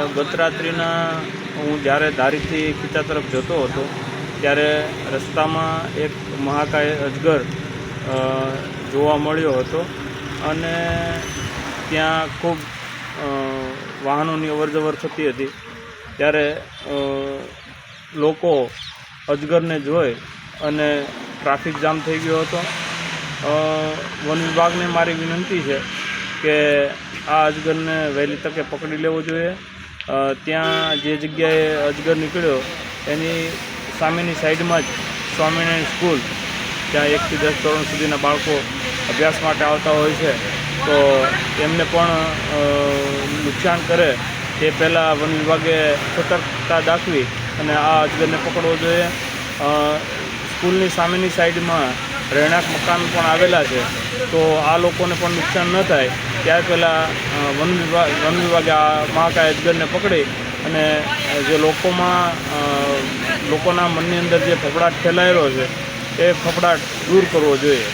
ગત રાત્રિના હું જ્યારે ધારીથી ખીચા તરફ જતો હતો ત્યારે રસ્તામાં એક મહાકાય અજગર જોવા મળ્યો હતો અને ત્યાં ખૂબ વાહનોની અવરજવર થતી હતી ત્યારે લોકો અજગરને જોઈ અને ટ્રાફિક જામ થઈ ગયો હતો. વન વિભાગને મારી વિનંતી છે કે આ અજગરને વહેલી તકે પકડી લેવો જોઈએ. ત્યાં જે જગ્યાએ અજગર નીકળ્યો એની સામેની સાઈડમાં જ સ્વામિનારાયણ સ્કૂલ, ત્યાં 1 થી 10 ધોરણ સુધીના બાળકો અભ્યાસ માટે આવતા હોય છે, તો એમને પણ નુકસાન કરે તે પહેલાં વન વિભાગે સતર્કતા દાખવી અને આ અજગરને પકડવો જોઈએ. સ્કૂલની સામેની સાઈડમાં રહેણાંક મકાન પણ આવેલા છે, તો આ લોકોને પણ નુકસાન ન થાય ત્યાર પહેલાં વન વિભાગે આ મહાકાય અજગરને પકડી અને જે લોકોના મનની અંદર જે ફફડાટ ફેલાયેલો છે એ ફફડાટ દૂર કરવો જોઈએ.